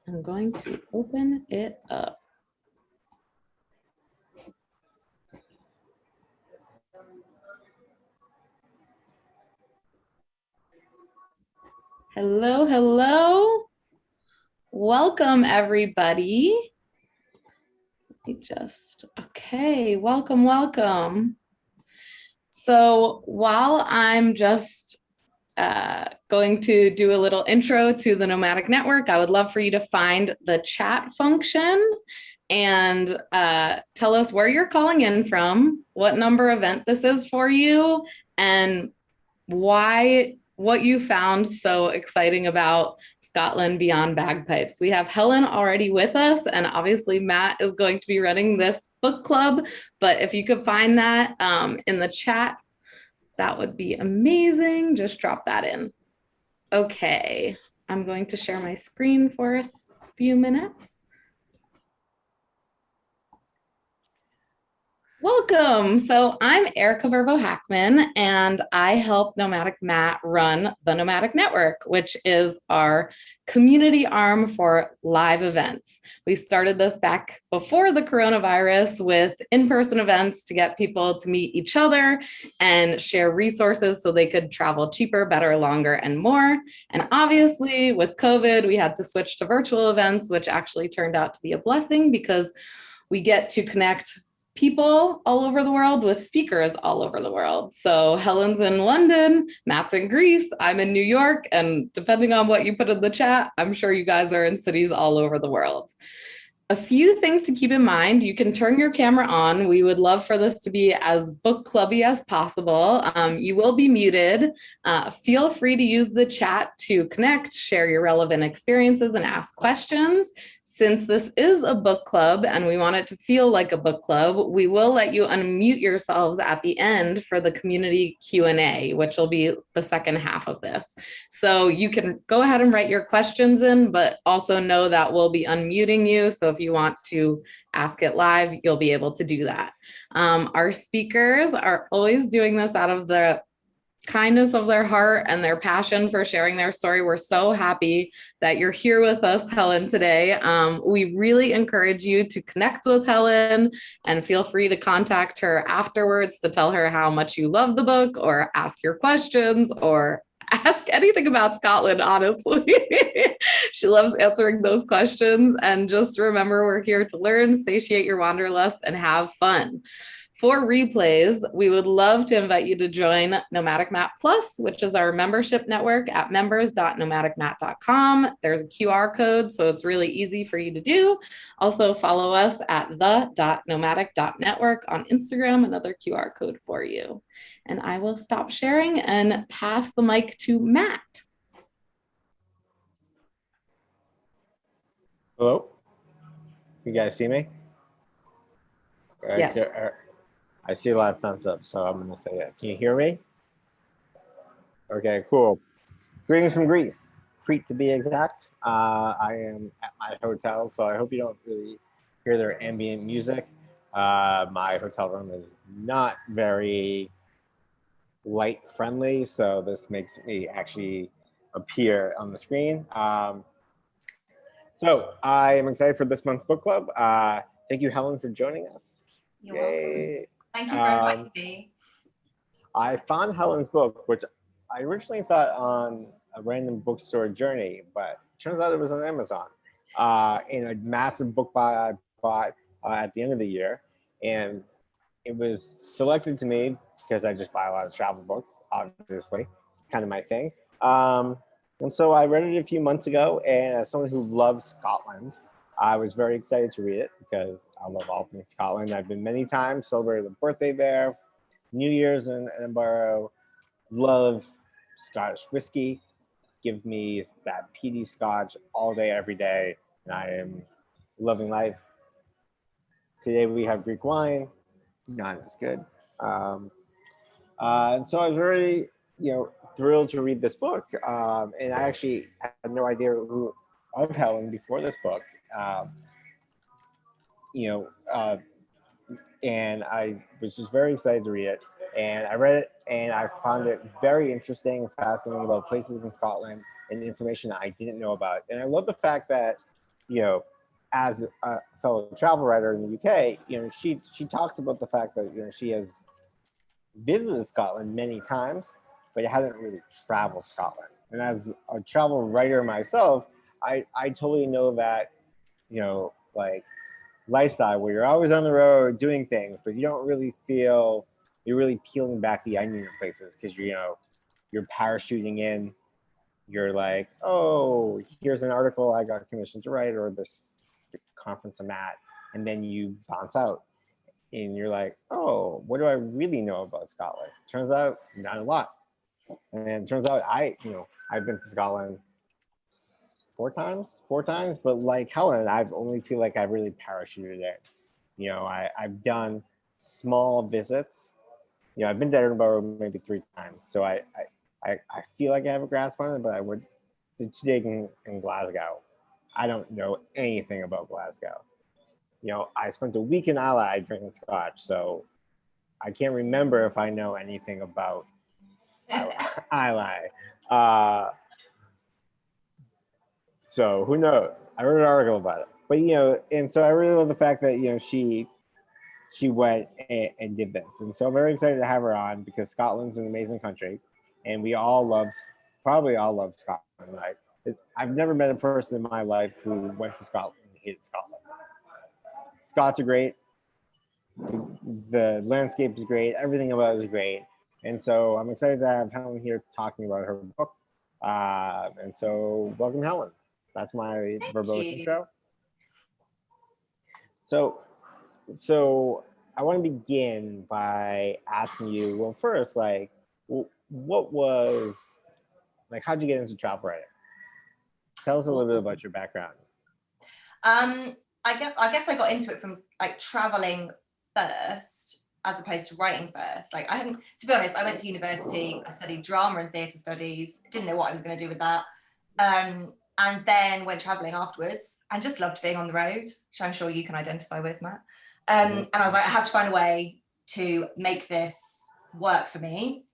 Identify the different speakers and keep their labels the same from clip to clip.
Speaker 1: I'm going to open it up. Hello, hello. Welcome, everybody. Okay, welcome, welcome. So while I'm just going to do a little intro to the Nomadic Network, I would love for you to find the chat function and tell us where you're calling in from, what number event this is for you, and what you found so exciting about Scotland beyond bagpipes. We have Helen already with us, and obviously Matt is going to be running this book club, but if you could find that in the chat, that would be amazing. Just drop that in. Okay, I'm going to share my screen for a few minutes. Welcome. So I'm Erica Verbo-Hackman, and I help Nomadic Matt run the Nomadic Network, which is our community arm for live events. We started this back before the coronavirus with in-person events to get people to meet each other and share resources so they could travel cheaper, better, longer, and more. And obviously with COVID, we had to switch to virtual events, which actually turned out to be a blessing because we get to connect people all over the world with speakers all over the world. So Helen's in London, Matt's in Greece, I'm in New York, and depending on what you put in the chat, I'm sure you guys are in cities all over the world. A few things to keep in mind. You can turn your camera on. We would love for this to be as book clubby as possible. You will be muted. Feel free to use the chat to connect, share your relevant experiences, and ask questions. Since this is a book club and we want it to feel like a book club, we will let you unmute yourselves at the end for the community Q&A, which will be the second half of this. So you can go ahead and write your questions in, but also know that we'll be unmuting you. So if you want to ask it live, you'll be able to do that. Our speakers are always doing this out of the kindness of their heart and their passion for sharing their story. We're so happy that you're here with us, Helen, today. We really encourage you to connect with Helen and feel free to contact her afterwards to tell her how much you love the book or ask your questions or ask anything about Scotland, honestly. She loves answering those questions. And just remember, we're here to learn, satiate your wanderlust, and have fun. For replays, we would love to invite you to join Nomadic Matt Plus, which is our membership network at members.nomadicmatt.com. There's a QR code, so it's really easy for you to do. Also, follow us at the.nomadic.network on Instagram, another QR code for you. And I will stop sharing and pass the mic to Matt.
Speaker 2: Hello? You guys see me?
Speaker 1: Yeah.
Speaker 2: I see a lot of thumbs up, so I'm going to say that. Can you hear me? Okay, cool. Greetings from Greece, Crete to be exact. I am at my hotel, so I hope you don't really hear their ambient music. My hotel room is not very light friendly, so this makes me actually appear on the screen. So I am excited for this month's book club. Thank you, Helen, for joining us.
Speaker 3: You're welcome. Thank you for inviting me.
Speaker 2: I found Helen's book, which I originally thought on a random bookstore journey, but turns out it was on Amazon in a massive book buy I bought at the end of the year. And it was selected to me because I just buy a lot of travel books, obviously, kind of my thing. And so I read it a few months ago, and as someone who loves Scotland, I was very excited to read it because I love all things Scotland. I've been many times, celebrated a birthday there, New Year's in Edinburgh, love Scottish whiskey. Give me that peaty Scotch all day, every day, and I am loving life. Today we have Greek wine, not as good. And so I was very, thrilled to read this book. And I actually had no idea of Helen before this book. And I was just very excited to read it. And I read it, and I found it very interesting and fascinating about places in Scotland and information that I didn't know about. And I love the fact that as a fellow travel writer in the UK, she talks about the fact that she has visited Scotland many times, but hadn't really traveled Scotland. And as a travel writer myself, I totally know that, like lifestyle where you're always on the road doing things, but you don't really feel you're really peeling back the onion in places because you're parachuting in. You're like, oh, here's an article I got commissioned to write, or this conference I'm at, and then you bounce out. And you're like, oh, what do I really know about Scotland? Turns out not a lot. And then it turns out I've been to Scotland four times, but like Helen, I've only feel like I've really parachuted in. I've done small visits. I've been to Edinburgh maybe 3 times. So I feel like I have a grasp on it, but I would dig in Glasgow. I don't know anything about Glasgow. I spent a week in Islay drinking scotch, so I can't remember if I know anything about Islay. So who knows? I wrote an article about it, but and so I really love the fact that she went and did this, and so I'm very excited to have her on because Scotland's an amazing country, and we probably all love Scotland. Like I've never met a person in my life who went to Scotland and hated Scotland. Scots are great. The landscape is great. Everything about it is great. And so I'm excited to have Helen here talking about her book. And so welcome, Helen. That's my verbose intro. So I want to begin by asking you, well, first, like, what was, like, how'd you get into travel writing? Tell us a little bit about your background.
Speaker 3: I guess I got into it from like traveling first as opposed to writing first. Like to be honest, I went to university, I studied drama and theatre studies, didn't know what I was going to do with that. And then went traveling afterwards and just loved being on the road, which I'm sure you can identify with, Matt. And I was like, I have to find a way to make this work for me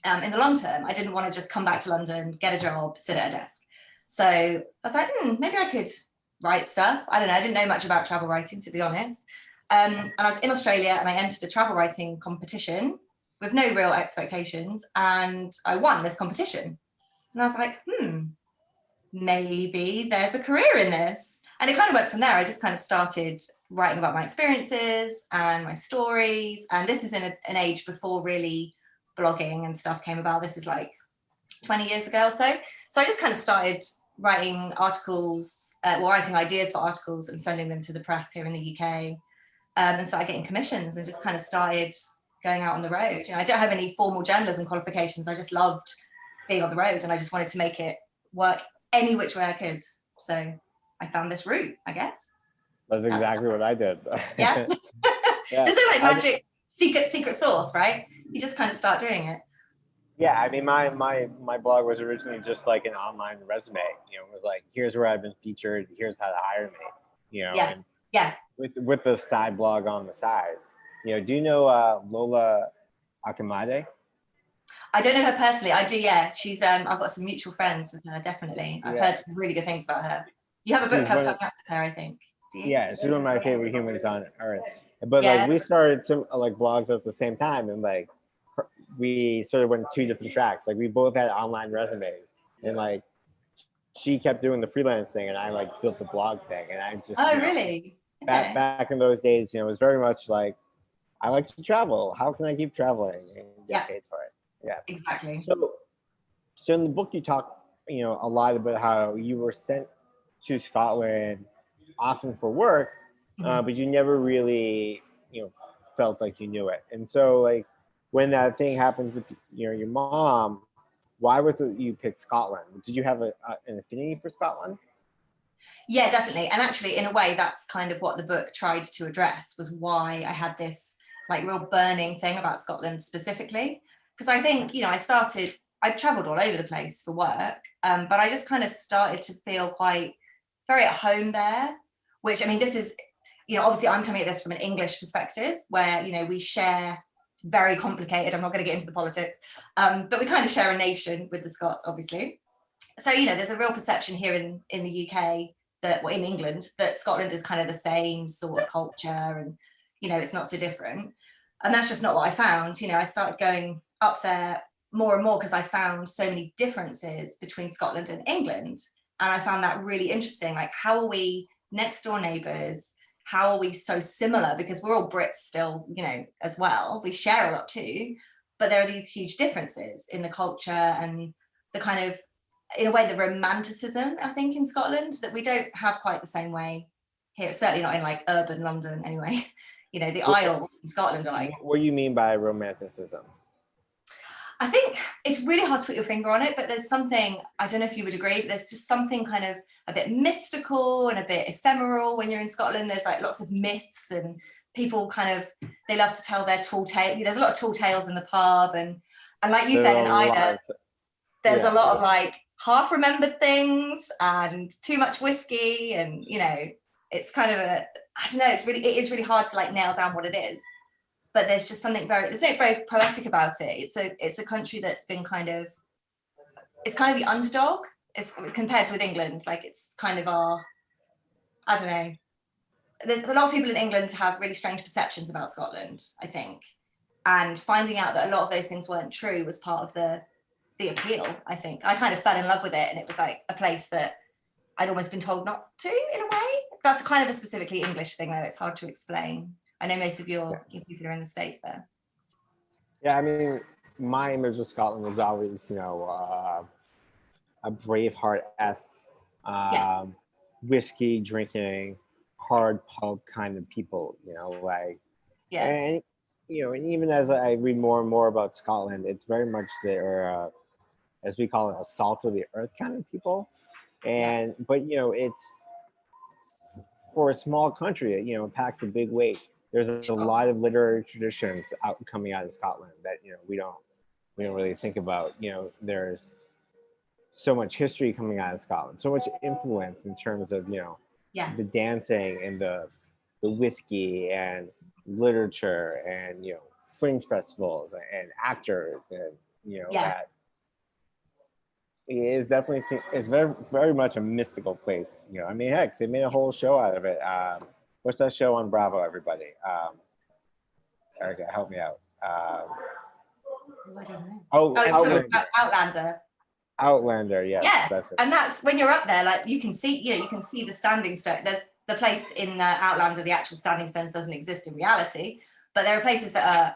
Speaker 3: in the long term. I didn't want to just come back to London, get a job, sit at a desk. So I was like, maybe I could write stuff. I don't know. I didn't know much about travel writing, to be honest. And I was in Australia and I entered a travel writing competition with no real expectations. And I won this competition. And I was like, maybe there's a career in this. And it kind of went from there. I just kind of started writing about my experiences and my stories. And this is in an age before really blogging and stuff came about. This is like 20 years ago or so. So I just kind of started writing articles, writing ideas for articles and sending them to the press here in the UK. And started getting commissions and just kind of started going out on the road. I don't have any formal journalism qualifications. I just loved being on the road and I just wanted to make it work any which way I could. So I found this route, I guess.
Speaker 2: That's exactly what I did.
Speaker 3: Yeah.
Speaker 2: Yeah.
Speaker 3: There's no like magic secret sauce, right? You just kind of start doing it.
Speaker 2: Yeah, I mean, my blog was originally just like an online resume. It was like, here's where I've been featured. Here's how to hire me.
Speaker 3: Yeah.
Speaker 2: With the side blog on the side. Do you know Lola Ochyra?
Speaker 3: I don't know her personally. I do, yeah. She's I've got some mutual friends with her, definitely. I've heard really good things about her. You have a book coming up with her, I think. Do you?
Speaker 2: Yeah, she's one of my favorite humans on earth. But like we started some like blogs at the same time, and like we sort of went 2 different tracks. Like we both had online resumes, and like she kept doing the freelance thing, and I like built the blog thing, and I just
Speaker 3: really? Okay.
Speaker 2: Back in those days, it was very much like I like to travel. How can I keep traveling and get paid for it? Yeah,
Speaker 3: exactly.
Speaker 2: So in the book you talk, a lot about how you were sent to Scotland often for work, but you never really, felt like you knew it. And so like when that thing happened with your mom, why was it you picked Scotland? Did you have an affinity for Scotland?
Speaker 3: Yeah, definitely. And actually, in a way, that's kind of what the book tried to address, was why I had this like real burning thing about Scotland specifically. Because I think, I traveled all over the place for work, but I just kind of started to feel quite very at home there, which, I mean, this is, obviously I'm coming at this from an English perspective where, we share, it's very complicated. I'm not going to get into the politics, but we kind of share a nation with the Scots, obviously. So, there's a real perception here in the UK that, well, in England, that Scotland is kind of the same sort of culture, and it's not so different. And that's just not what I found. I started going up there more and more because I found so many differences between Scotland and England. And I found that really interesting. Like, how are we next door neighbours? How are we so similar? Because we're all Brits still, as well. We share a lot too, but there are these huge differences in the culture and the kind of, in a way, the romanticism, I think, in Scotland that we don't have quite the same way here. Certainly not in like urban London anyway. The Isles in Scotland are like...
Speaker 2: What do you mean by romanticism?
Speaker 3: I think it's really hard to put your finger on it, but there's something, I don't know if you would agree, but there's just something kind of a bit mystical and a bit ephemeral when you're in Scotland. There's like lots of myths, and people kind of, they love to tell their tall tales. There's a lot of tall tales in the pub, and like you said in Ida, there's a lot of like half remembered things and too much whiskey, and it's kind of I don't know, it is really hard to like nail down what it is. But there's just something there's something very poetic about it. It's a country that's been it's kind of the underdog compared to with England. Like, it's kind of I don't know. There's a lot of people in England have really strange perceptions about Scotland, I think. And finding out that a lot of those things weren't true was part of the appeal, I think. I kind of fell in love with it, and it was like a place that I'd almost been told not to, in a way. That's kind of a specifically English thing, though. It's hard to explain. I know most of your people are in the States there.
Speaker 2: Yeah, I mean, my image of Scotland was always, a Braveheart-esque, whiskey drinking, hard pub kind of people, and, and even as I read more and more about Scotland, it's very much their, as we call it, a salt of the earth kind of people. And, but, it's, for a small country, it packs a big weight. There's a lot of literary traditions coming out of Scotland that we don't really think about. There's so much history coming out of Scotland, so much influence in terms of the dancing and the whiskey and literature and fringe festivals and actors and that it's definitely, it's very, very much a mystical place. I mean, heck, they made a whole show out of it. What's that show on Bravo, everybody? Erica, help me out.
Speaker 3: I don't know. Outlander.
Speaker 2: Outlander, yes.
Speaker 3: Yeah,
Speaker 2: that's it.
Speaker 3: And that's when you're up there, like you can see the standing stone. There's the place in Outlander, the actual standing stones doesn't exist in reality, but there are places that are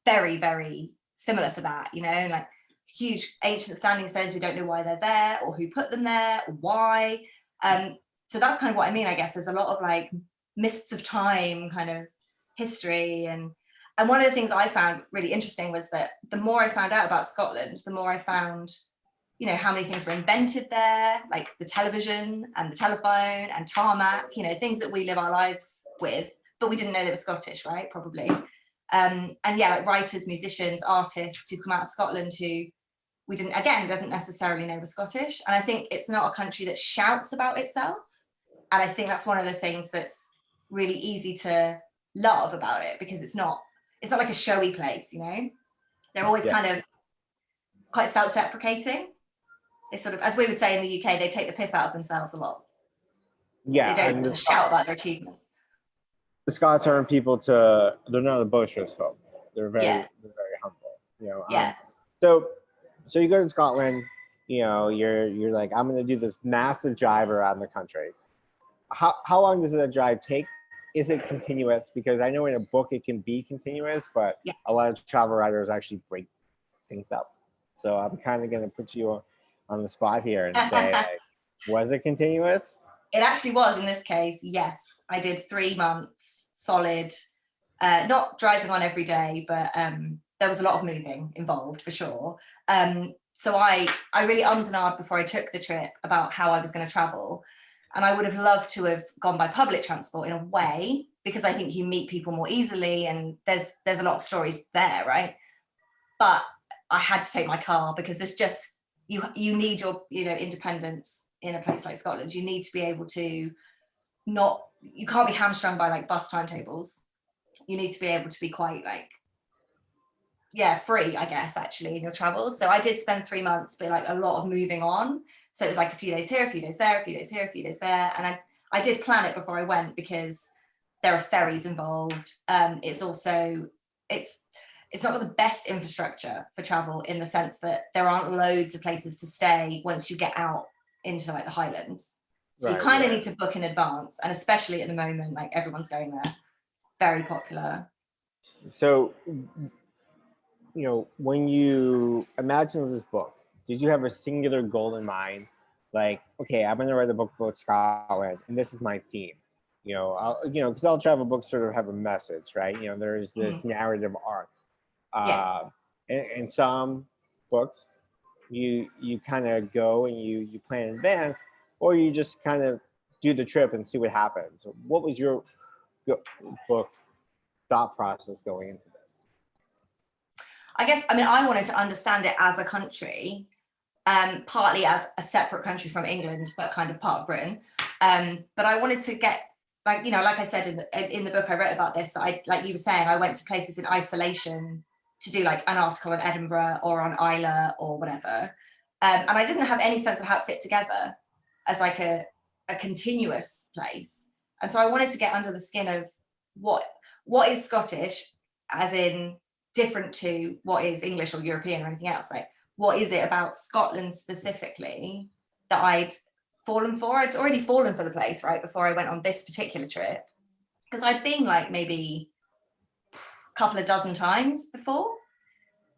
Speaker 3: very, very similar to that, like huge ancient standing stones. We don't know why they're there or who put them there or why. So that's kind of what I mean, I guess. There's a lot of like mists of time kind of history. And one of the things I found really interesting was that the more I found out about Scotland, the more I found, how many things were invented there, like the television and the telephone and tarmac, things that we live our lives with, but we didn't know they were Scottish, right? Probably. And yeah, like writers, musicians, artists who come out of Scotland who we didn't necessarily know were Scottish. And I think it's not a country that shouts about itself. And I think that's one of the things that's really easy to love about it, because it's not like a showy place, They're always kind of quite self-deprecating. They sort of, as we would say in the UK, they take the piss out of themselves a lot.
Speaker 2: Yeah.
Speaker 3: They don't shout about their achievements.
Speaker 2: The Scots aren't people they're not a boisterous folk. They're very humble, So you go to Scotland, you're like, I'm going to do this massive drive around the country. How long does that drive take? Is it continuous? Because I know in a book it can be continuous, but a lot of travel writers actually break things up. So I'm kind of going to put you on the spot here and say, like, was it continuous?
Speaker 3: It actually was in this case, yes. I did 3 months solid, not driving on every day, but there was a lot of moving involved for sure. So I really ummed and ahed before I took the trip about how I was going to travel. And I would have loved to have gone by public transport in a way, because I think you meet people more easily and there's a lot of stories there, right? But I had to take my car because there's just, you need your, independence in a place like Scotland. You need to be able to you can't be hamstrung by like bus timetables. You need to be able to be quite like, free, I guess, actually, in your travels. So I did spend 3 months, but like a lot of moving on. So it was like a few days here, a few days there, a few days here, a few days there. And I did plan it before I went because there are ferries involved. It's also, it's not got the best infrastructure for travel in the sense that there aren't loads of places to stay once you get out into like the Highlands. So you kind of need to book in advance, and especially at the moment, like everyone's going there. It's very popular.
Speaker 2: So, when you imagined this book, did you have a singular goal in mind? Like, okay, I'm going to write a book about Scotland, and this is my theme. Because all travel books sort of have a message, right? There's this narrative arc.
Speaker 3: Yes.
Speaker 2: In some books, you kind of go and you plan in advance, or you just kind of do the trip and see what happens. What was your book thought process going into this?
Speaker 3: I wanted to understand it as a country, partly as a separate country from England, but kind of part of Britain. But I wanted to get, like I said in the book I wrote about this, that I, like you were saying, I went to places in isolation to do like an article on Edinburgh or on Islay or whatever. And I didn't have any sense of how it fit together as like a continuous place. And so I wanted to get under the skin of what is Scottish, as in different to what is English or European or anything else. Like, what is it about Scotland specifically that I'd fallen for? I'd already fallen for the place, right, before I went on this particular trip. Because I'd been like maybe a couple of dozen times before,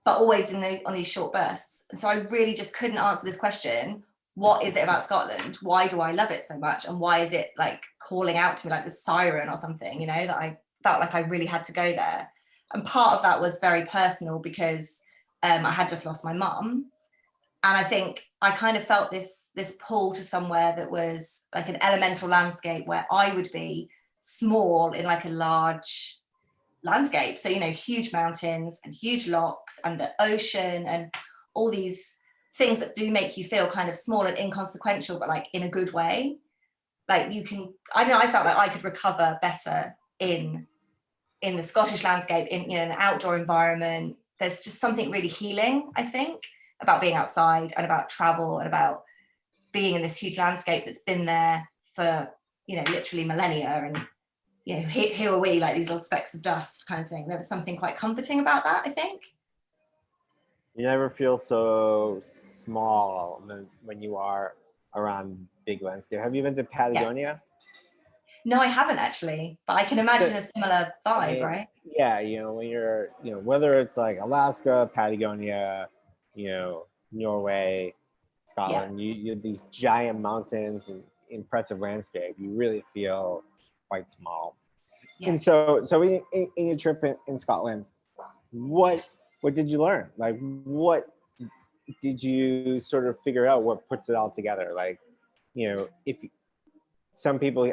Speaker 3: but always on these short bursts. And so I really just couldn't answer this question. What is it about Scotland? Why do I love it so much? And why is it like calling out to me like the siren or something, that I felt like I really had to go there. And part of that was very personal because I had just lost my mum. And I think I kind of felt this pull to somewhere that was like an elemental landscape where I would be small in like a large landscape. So, huge mountains and huge lochs and the ocean and all these things that do make you feel kind of small and inconsequential, but like in a good way. Like I felt like I could recover better in the Scottish landscape, in an outdoor environment. There's just something really healing, I think, about being outside and about travel and about being in this huge landscape that's been there for, literally millennia. And, here are we, like these little specks of dust kind of thing. There was something quite comforting about that, I think.
Speaker 2: You never feel so small when you are around big landscape. Have you been to Patagonia?
Speaker 3: No, I haven't actually, but I can imagine a similar vibe, right?
Speaker 2: Yeah, when you're, whether it's like Alaska, Patagonia, Norway, Scotland, you have these giant mountains and impressive landscape. You really feel quite small. Yes. And so in your trip in Scotland, what did you learn? Like, what did you sort of figure out? What puts it all together? Like, if some people,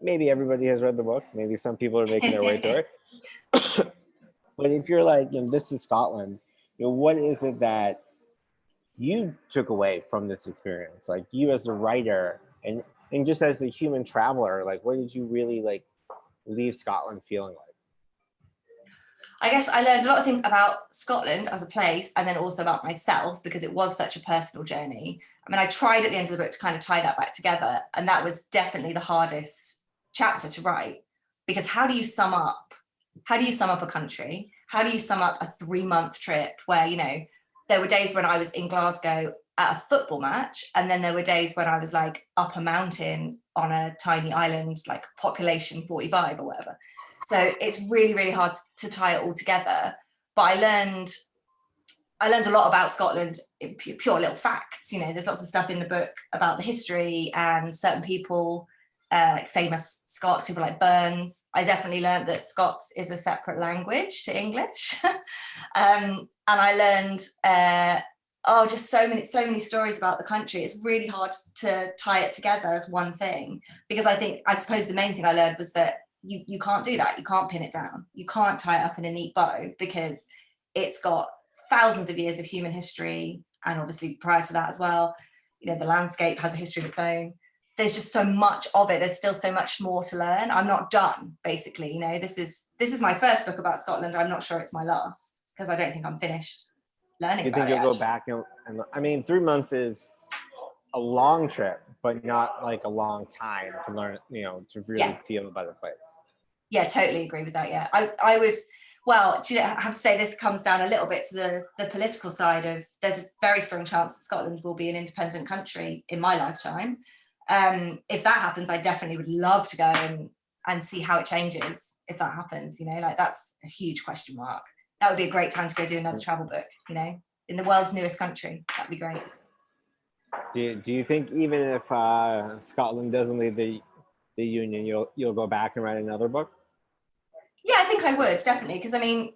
Speaker 2: maybe everybody has read the book. Maybe some people are making their way through it. But if you're like, this is Scotland, what is it that you took away from this experience? Like, you as a writer and just as a human traveler, like, what did you really like leave Scotland feeling like?
Speaker 3: I guess I learned a lot of things about Scotland as a place, and then also about myself, because it was such a personal journey. I tried at the end of the book to kind of tie that back together, and that was definitely the hardest chapter to write, because how do you sum up a country? How do you sum up a 3-month trip where, there were days when I was in Glasgow at a football match, and then there were days when I was like up a mountain on a tiny island, like population 45 or whatever. So it's really, really hard to tie it all together. But I learned a lot about Scotland, pure little facts. There's lots of stuff in the book about the history and certain people, like famous Scots, people like Burns. I definitely learned that Scots is a separate language to English. And I learned just so many stories about the country. It's really hard to tie it together as one thing, because I suppose the main thing I learned was that you can't do that. You can't pin it down. You can't tie it up in a neat bow, because it's got thousands of years of human history, and obviously prior to that as well, the landscape has a history of its own. There's just so much of it. There's still so much more to learn. I'm not done, basically. This is my first book about Scotland. I'm not sure it's my last, because I don't think I'm finished learning.
Speaker 2: You think you'll go back and 3 months is a long trip, but not like a long time to learn, to really feel about the place.
Speaker 3: Yeah, totally agree with that. Yeah, I would. Well, do you know, I have to say this comes down a little bit to the political side of. There's a very strong chance that Scotland will be an independent country in my lifetime. If that happens, I definitely would love to go and see how it changes if that happens. Like that's a huge question mark. That would be a great time to go do another travel book. In the world's newest country, that'd be great.
Speaker 2: Do you think even if Scotland doesn't leave the Union, you'll go back and write another book?
Speaker 3: Yeah, I think I would, definitely, because I mean,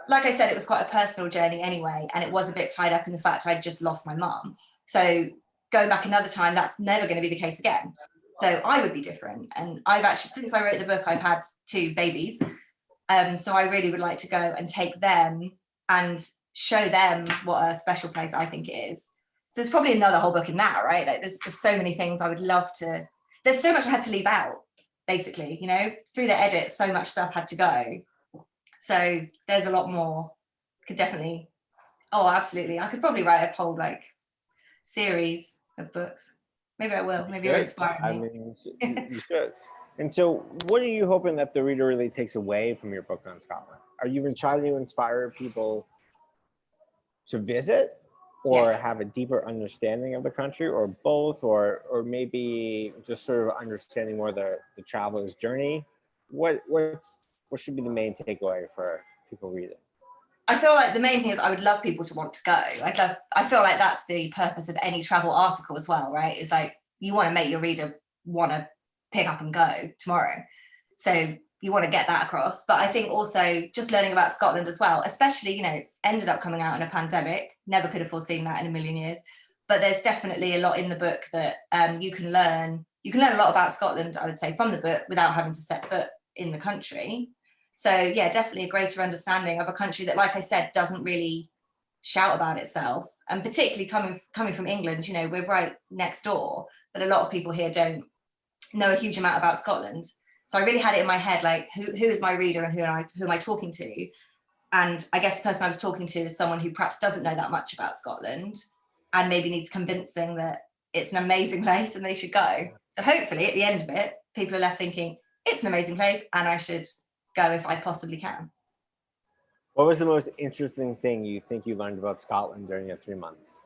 Speaker 3: like I said, it was quite a personal journey anyway, and it was a bit tied up in the fact I'd just lost my mum. So going back another time, that's never going to be the case again. So I would be different. And I've actually, since I wrote the book, I've had 2 babies. So I really would like to go and take them and show them what a special place I think it is. So there's probably another whole book in that, right? Like there's just so many things I would love to, there's so much I had to leave out, basically, through the edit, so much stuff had to go. So there's a lot more. Could definitely, absolutely. I could probably write a whole series of books. Maybe I will. Maybe it'll inspire me.
Speaker 2: I mean, you should. And so what are you hoping that the reader really takes away from your book on Scotland? Are you even trying to inspire people to visit or have a deeper understanding of the country, or both, or maybe just sort of understanding more the traveler's journey? What should be the main takeaway for people reading?
Speaker 3: I feel like the main thing is I would love people to want to go. I feel like that's the purpose of any travel article as well, right? It's like you want to make your reader want to pick up and go tomorrow. So you want to get that across. But I think also just learning about Scotland as well, especially, it's ended up coming out in a pandemic. Never could have foreseen that in a million years. But there's definitely a lot in the book that you can learn. You can learn a lot about Scotland, I would say, from the book without having to set foot in the country. So yeah, definitely a greater understanding of a country that, like I said, doesn't really shout about itself. And particularly coming from England, we're right next door, but a lot of people here don't know a huge amount about Scotland. So I really had it in my head, like who is my reader and who am I talking to? And I guess the person I was talking to is someone who perhaps doesn't know that much about Scotland and maybe needs convincing that it's an amazing place and they should go. So hopefully at the end of it, people are left thinking it's an amazing place and I should go if I possibly can.
Speaker 2: What was the most interesting thing you think you learned about Scotland during your 3 months?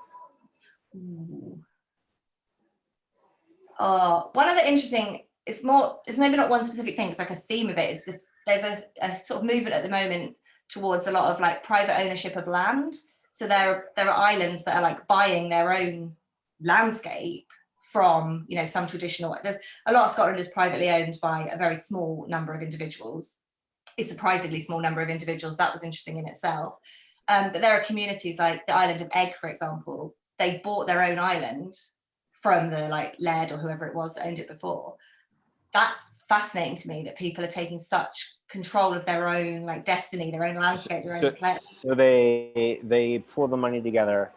Speaker 3: One of the interesting, it's maybe not one specific thing, it's like a theme of it, is that there's a sort of movement at the moment towards a lot of private ownership of land. So there are islands that are buying their own landscape from, some traditional, there's a lot of Scotland is privately owned by a very small number of individuals. A surprisingly small number of individuals. That was interesting in itself. But there are communities like the island of Eigg, for example. They bought their own island from the laird or whoever it was that owned it before. That's fascinating to me that people are taking such control of their own destiny, their own landscape, their own place.
Speaker 2: So they pulled the money together,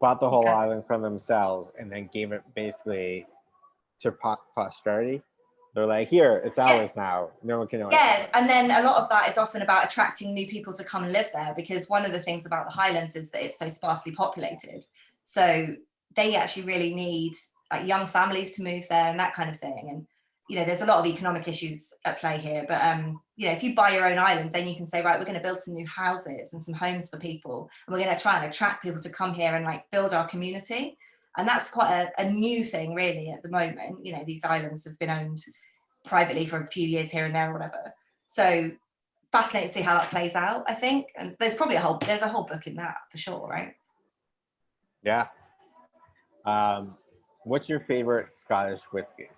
Speaker 2: bought the whole island from themselves, and then gave it basically to posterity. They're like, here, it's ours now. No one can know.
Speaker 3: Yes, and then a lot of that is often about attracting new people to come and live there, because one of the things about the Highlands is that it's so sparsely populated. So they actually really need young families to move there and that kind of thing. And there's a lot of economic issues at play here. But if you buy your own island, then you can say, right, we're going to build some new houses and some homes for people, and we're going to try and attract people to come here and build our community. And that's quite a new thing, really, at the moment. These islands have been owned privately for a few years here and there or whatever. So fascinating to see how that plays out, I think. And there's probably a whole book in that for sure, right?
Speaker 2: Yeah. What's your favorite Scottish whiskey?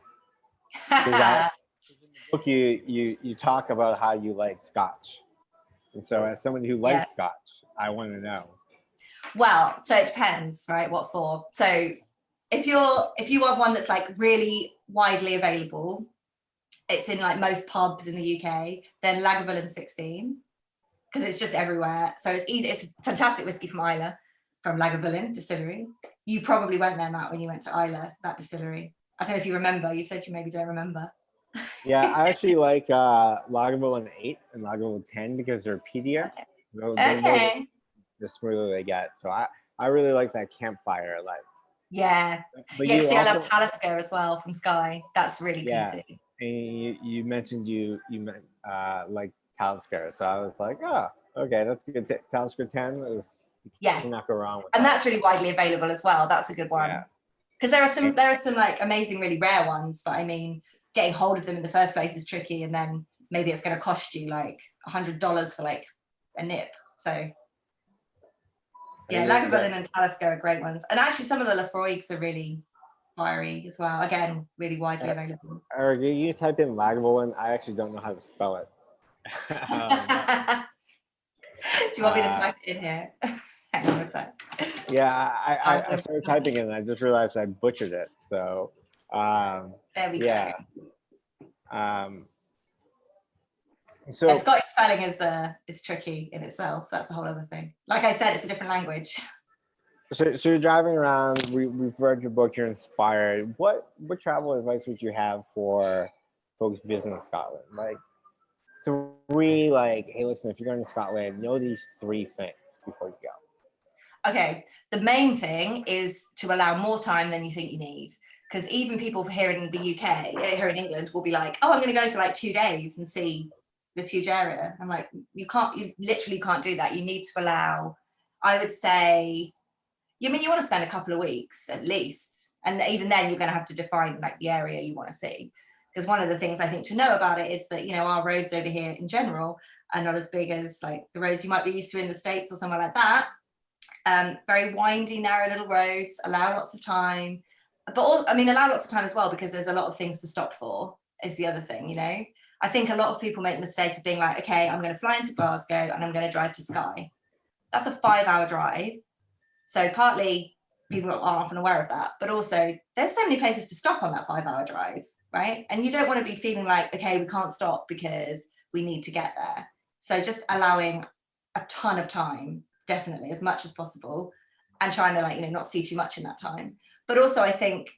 Speaker 2: In the book, you talk about how you like Scotch. And so as someone who likes Scotch, I want to know.
Speaker 3: Well, so it depends, right? What for? So if you want one that's really widely available, it's in most pubs in the UK, then Lagavulin 16, because it's just everywhere. So it's easy. It's fantastic whiskey from Islay, from Lagavulin distillery. You probably went there, Matt, when you went to Islay, that distillery. I don't know if you remember. You said you maybe don't remember.
Speaker 2: Yeah, I actually like Lagavulin 8 and Lagavulin 10 because they're peatier.
Speaker 3: Okay.
Speaker 2: The smoother they get. So I really like that campfire.
Speaker 3: Yeah.
Speaker 2: But
Speaker 3: Yeah,
Speaker 2: you
Speaker 3: see, I love
Speaker 2: also,
Speaker 3: Talisker as well from Sky. That's really good
Speaker 2: yeah,
Speaker 3: too.
Speaker 2: and you mentioned you meant like Talisker, so I was like, oh, okay, that's good. Talisker 10 is,
Speaker 3: Yeah.
Speaker 2: you not go wrong with
Speaker 3: And
Speaker 2: that.
Speaker 3: that's really widely available as well. That's a good
Speaker 2: Yeah.
Speaker 3: one. Because there are some like amazing, really rare ones, but I mean, getting hold of them in the first place is tricky, and then maybe it's going to cost you like $100 for like a nip. So yeah, Lagavulin and Talisker are great ones, and actually some of the Lafroigs are really fiery as well. Again, really widely available.
Speaker 2: Eric, you type in Lagavulin. I actually don't know how to spell it.
Speaker 3: Do you want me to type it in here? Hang on a sec.
Speaker 2: Yeah, I started typing it and I just realized I butchered it. So
Speaker 3: there we
Speaker 2: yeah.
Speaker 3: go.
Speaker 2: So
Speaker 3: Scottish spelling is tricky in itself. That's a whole other thing. Like I said, it's a different language.
Speaker 2: So you're driving around. We've read your book. You're inspired. What travel advice would you have for folks visiting Scotland? Like three, like, hey, listen, if you're going to Scotland, know these three things before you go.
Speaker 3: Okay, the main thing is to allow more time than you think you need. Because even people here in the UK, here in England, will be like, oh, I'm going to go for like 2 days and see this huge area. I'm like, you literally can't do that. You need to allow, I would say, you want to spend a couple of weeks at least. And even then you're going to have to define like the area you want to see. Because one of the things I think to know about it is that, our roads over here in general are not as big as like the roads you might be used to in the States or somewhere like that. Very windy, narrow little roads, allow lots of time. But allow lots of time as well, because there's a lot of things to stop for, is the other thing, I think a lot of people make the mistake of being like, okay, I'm going to fly into Glasgow and I'm going to drive to Skye. That's a 5-hour drive. So partly people are often aware of that, but also there's so many places to stop on that 5-hour drive, right? And you don't want to be feeling like, okay, we can't stop because we need to get there. So just allowing a ton of time, definitely, as much as possible, and trying to not see too much in that time. But also I think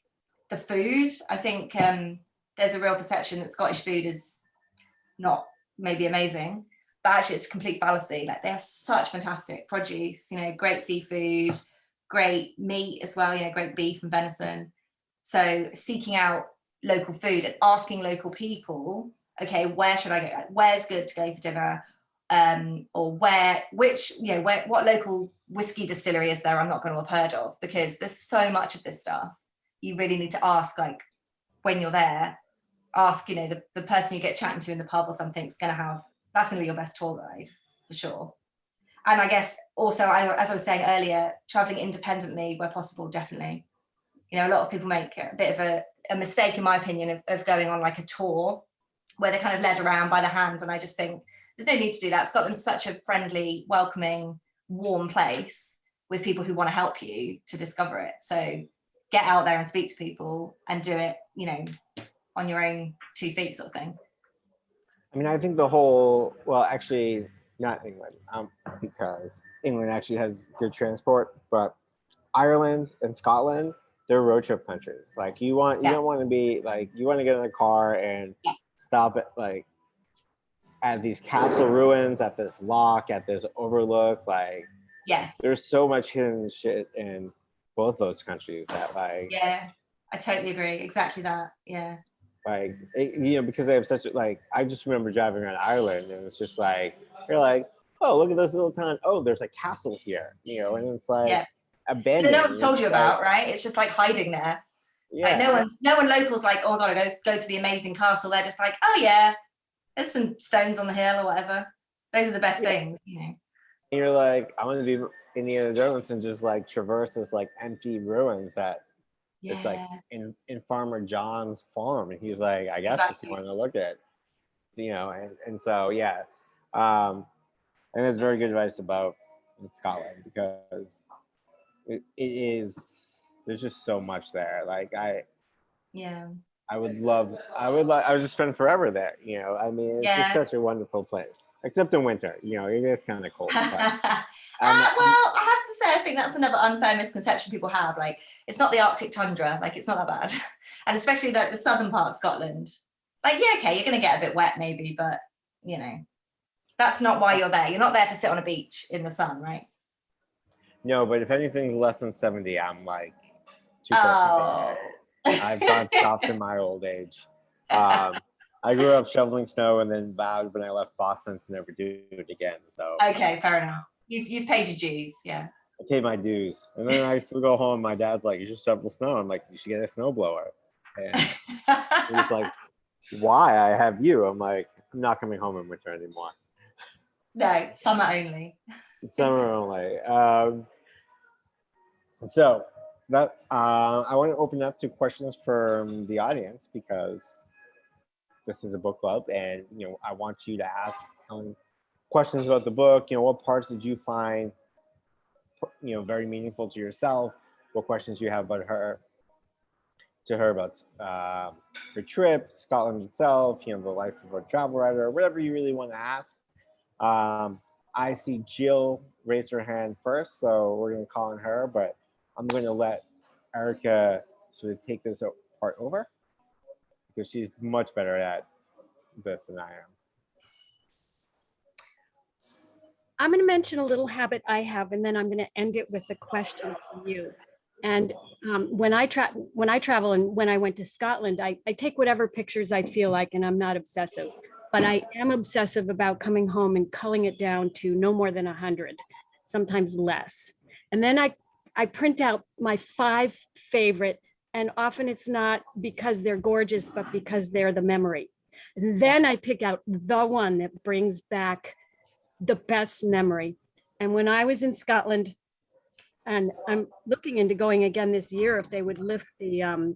Speaker 3: the food, there's a real perception that Scottish food is not maybe amazing, but actually it's a complete fallacy. Like they have such fantastic produce, great seafood, great meat as well, great beef and venison. So seeking out local food and asking local people, okay, where should I go? Where's good to go for dinner? Or what local whiskey distillery is there I'm not going to have heard of? Because there's so much of this stuff. You really need to ask, like, when you're there, ask, the person you get chatting to in the pub or something that's going to be your best tour guide for sure. And I guess also, as I was saying earlier, traveling independently where possible, definitely. A lot of people make a bit of a mistake, in my opinion, of going on like a tour where they're kind of led around by the hand. And I just think there's no need to do that. Scotland's such a friendly, welcoming, warm place with people who want to help you to discover it. So get out there and speak to people and do it, on your own 2 feet sort of thing.
Speaker 2: I think the whole, well, actually not England, because England actually has good transport, but Ireland and Scotland, they're road trip countries. Like you don't want to be like, you want to get in a car and stop at like at these castle ruins, at this lock, at this overlook. Like,
Speaker 3: yes,
Speaker 2: there's so much hidden shit in both those countries that like.
Speaker 3: Yeah, I totally agree. Exactly that. Yeah.
Speaker 2: Like, because they have such a, like, I just remember driving around Ireland and it's just like, you're like, oh, look at this little town. Oh, there's a castle here, and it's like abandoned.
Speaker 3: No one's told you about, right? It's just like hiding there. Yeah. Like no one local's like, oh, I gotta go to the amazing castle. They're just like, oh yeah, there's some stones on the hill or whatever. Those are the best things, And
Speaker 2: you're like, I want to be Indiana Jones and just like traverse this like empty ruins that it's like in Farmer John's farm, and he's like, I guess if you want to look at it, and so and it's very good advice about Scotland, because it is, there's just so much there. Like I would just spend forever there. It's just such a wonderful place, except in winter. It gets kind of cold.
Speaker 3: Well, I have to say, I think that's another unfair misconception people have. Like, it's not the Arctic tundra. Like, it's not that bad. And especially like the southern part of Scotland. Like, okay, you're going to get a bit wet maybe, but, that's not why you're there. You're not there to sit on a beach in the sun, right?
Speaker 2: No, but if anything's less than 70, I'm like too close to
Speaker 3: Oh.
Speaker 2: me. I've gone soft in my old age. I grew up shoveling snow and then vowed when I left Boston to never do it again. So
Speaker 3: Okay, fair enough. You've paid your dues, yeah.
Speaker 2: I paid my dues. And then I still go home. My dad's like, you should shovel snow. I'm like, you should get a snowblower. And he's like, why? I have you. I'm like, I'm not coming home in winter anymore.
Speaker 3: No, summer only.
Speaker 2: Summer only. So that I want to open up to questions from the audience because this is a book club, and I want you to ask questions about the book. What parts did you find very meaningful to yourself? What questions you have about her about her trip, Scotland itself, the life of a travel writer, whatever you really want to ask. I see Jill raise her hand first, so we're going to call on her, but I'm going to let Erica sort of take this part over because she's much better at this than I am.
Speaker 4: I'm going to mention a little habit I have, and then I'm going to end it with a question for you. And when I travel and when I went to Scotland, I take whatever pictures I feel like, and I'm not obsessive, but I am obsessive about coming home and culling it down to no more than 100, sometimes less. And then I print out my 5 favorite, and often it's not because they're gorgeous, but because they're the memory. And then I pick out the one that brings back the best memory. And when I was in Scotland, and I'm looking into going again this year if they would lift the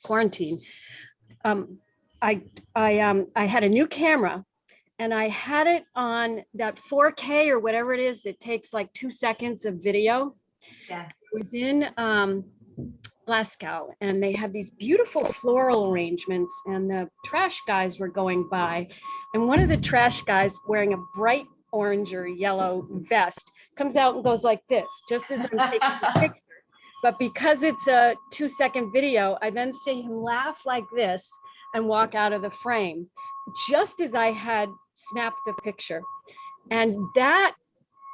Speaker 4: quarantine. I had a new camera, and I had it on that 4K or whatever it is that takes like 2 seconds of video.
Speaker 3: Yeah.
Speaker 4: It was in Glasgow, and they had these beautiful floral arrangements, and the trash guys were going by, and one of the trash guys wearing a bright orange or yellow vest comes out and goes like this, just as I'm taking the picture. But because it's a 2-second video, I then see him laugh like this and walk out of the frame, just as I had snapped the picture. And that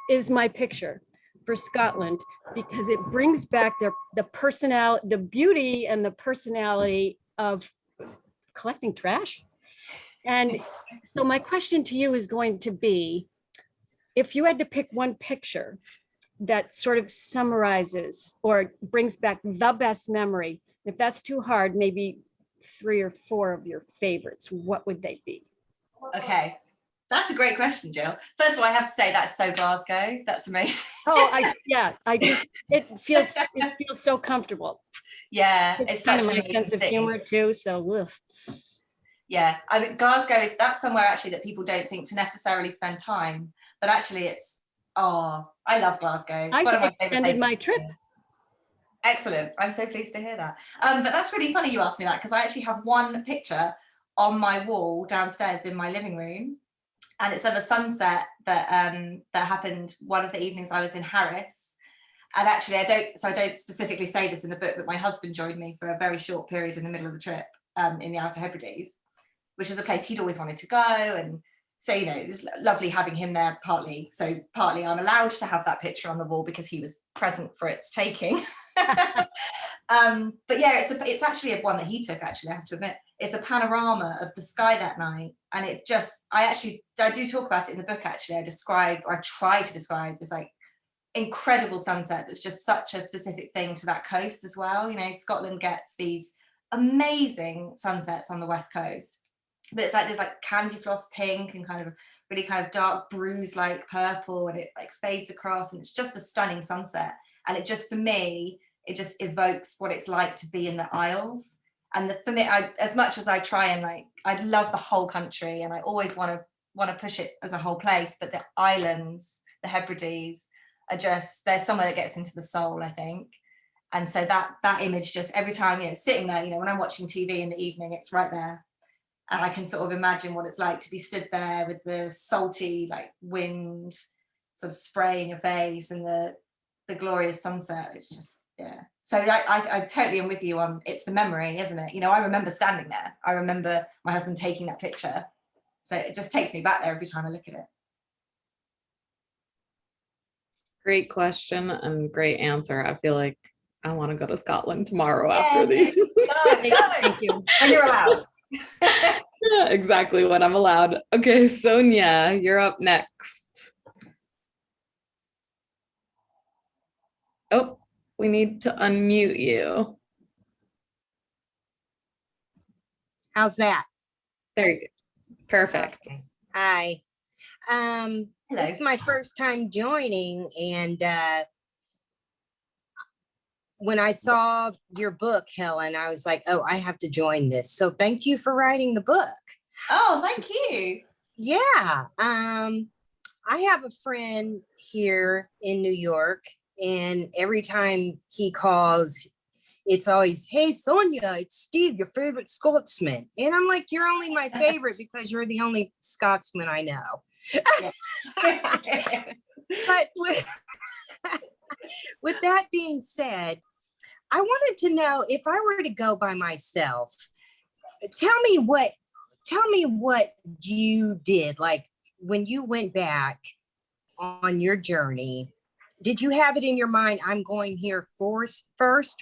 Speaker 4: is my picture for Scotland, because it brings back the personality, the beauty and the personality of collecting trash. And so my question to you is going to be, if you had to pick one picture that sort of summarizes or brings back the best memory, if that's too hard, maybe 3 or 4 of your favorites, what would they be?
Speaker 3: Okay, that's a great question, Jill. First of all, I have to say that's so Glasgow. That's amazing.
Speaker 4: Oh, I just it feels so comfortable.
Speaker 3: Yeah, it's
Speaker 4: kind
Speaker 3: such
Speaker 4: of
Speaker 3: an
Speaker 4: my sense of
Speaker 3: amazing
Speaker 4: humor
Speaker 3: city.
Speaker 4: too. So ugh.
Speaker 3: Yeah, I mean, Glasgow that's somewhere actually that people don't think to necessarily spend time, but actually I love Glasgow. It's one of my favorite
Speaker 4: extended
Speaker 3: places.
Speaker 4: my trip.
Speaker 3: Excellent. I'm so pleased to hear that. But that's really funny you asked me that, because I actually have one picture on my wall downstairs in my living room, and it's of a sunset that happened one of the evenings I was in Harris. And actually, I don't specifically say this in the book, but my husband joined me for a very short period in the middle of the trip in the Outer Hebrides, which was a place he'd always wanted to go. And so, it was lovely having him there, partly I'm allowed to have that picture on the wall because he was present for its taking. But yeah, it's actually one that he took, actually, I have to admit. It's a panorama of the sky that night. And I do talk about it in the book, actually. I try to describe this like incredible sunset that's just such a specific thing to that coast as well. Scotland gets these amazing sunsets on the west coast, but it's like there's like candy floss pink and kind of really kind of dark bruise like purple, and it like fades across, and it's just a stunning sunset. And it just, for me, it just evokes what it's like to be in the Isles. And for me, as much as I try and I love the whole country, and I always want to push it as a whole place, but the islands, the Hebrides, they're somewhere that gets into the soul, I think. And so that image, just every time sitting there, when I'm watching TV in the evening, it's right there, and I can sort of imagine what it's like to be stood there with the salty wind sort of spraying your face and the glorious sunset. It's just, yeah. So I totally am with you on, it's the memory, isn't it? I remember standing there. I remember my husband taking that picture. So it just takes me back there every time I look at it.
Speaker 1: Great question and great answer. I feel like I want to go to Scotland tomorrow after these.
Speaker 4: Thank you.
Speaker 3: When you're allowed.
Speaker 1: Yeah, exactly when I'm allowed. Okay, Sonia, you're up next. Oh, we need to unmute you.
Speaker 5: How's that?
Speaker 1: There you go. Perfect.
Speaker 5: Okay. Hi.
Speaker 3: Hello.
Speaker 5: This is my first time joining, and when I saw your book, Helen, I was like, oh, I have to join this. So thank you for writing the book.
Speaker 3: Oh, thank you.
Speaker 5: Yeah. I have a friend here in New York, and every time he calls, it's always, hey, Sonia, it's Steve, your favorite Scotsman. And I'm like, you're only my favorite because you're the only Scotsman I know. But with that being said, I wanted to know, if I were to go by myself, tell me what you did. Like when you went back on your journey, did you have it in your mind, I'm going here first?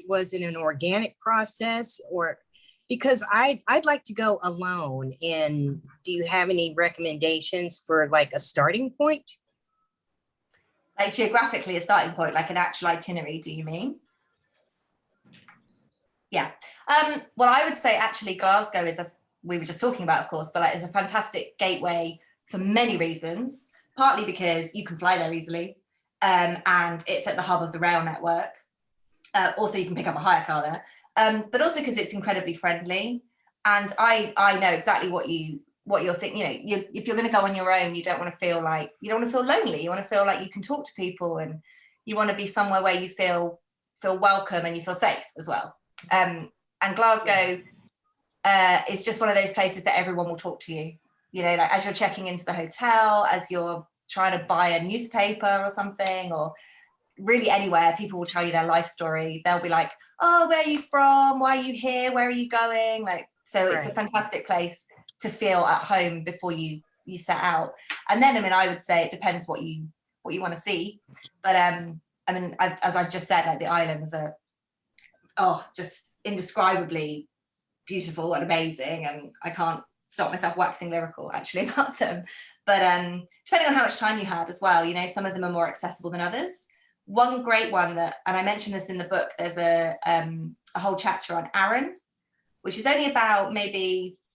Speaker 5: Was it an organic process, or because I'd like to go alone? And do you have any recommendations for like a starting point?
Speaker 3: Like geographically, a starting point, like an actual itinerary, do you mean? Yeah. Well, I would say actually Glasgow we were just talking about, of course, but like, it's a fantastic gateway for many reasons, partly because you can fly there easily, and it's at the hub of the rail network. Also, you can pick up a hire car there, but also because it's incredibly friendly. And I know exactly what you're thinking. You know, if you're going to go on your own, you don't want to feel lonely. You want to feel like you can talk to people, and you want to be somewhere where you feel welcome and you feel safe as well. And Glasgow is just one of those places that everyone will talk to you. You know, like as you're checking into the hotel, as you're trying to buy a newspaper or something, or really anywhere, people will tell you their life story. They'll be like, oh, where are you from? Why are you here? Where are you going? Like, so it's a fantastic place to feel at home before you set out. And then, I mean, I would say it depends what you want to see. But I mean, as I've just said, like the islands are, just indescribably beautiful and amazing. And I can't stop myself waxing lyrical actually about them. But depending on how much time you had as well, you know, some of them are more accessible than others. One great one and I mentioned this in the book, there's a whole chapter on Arran, which is only about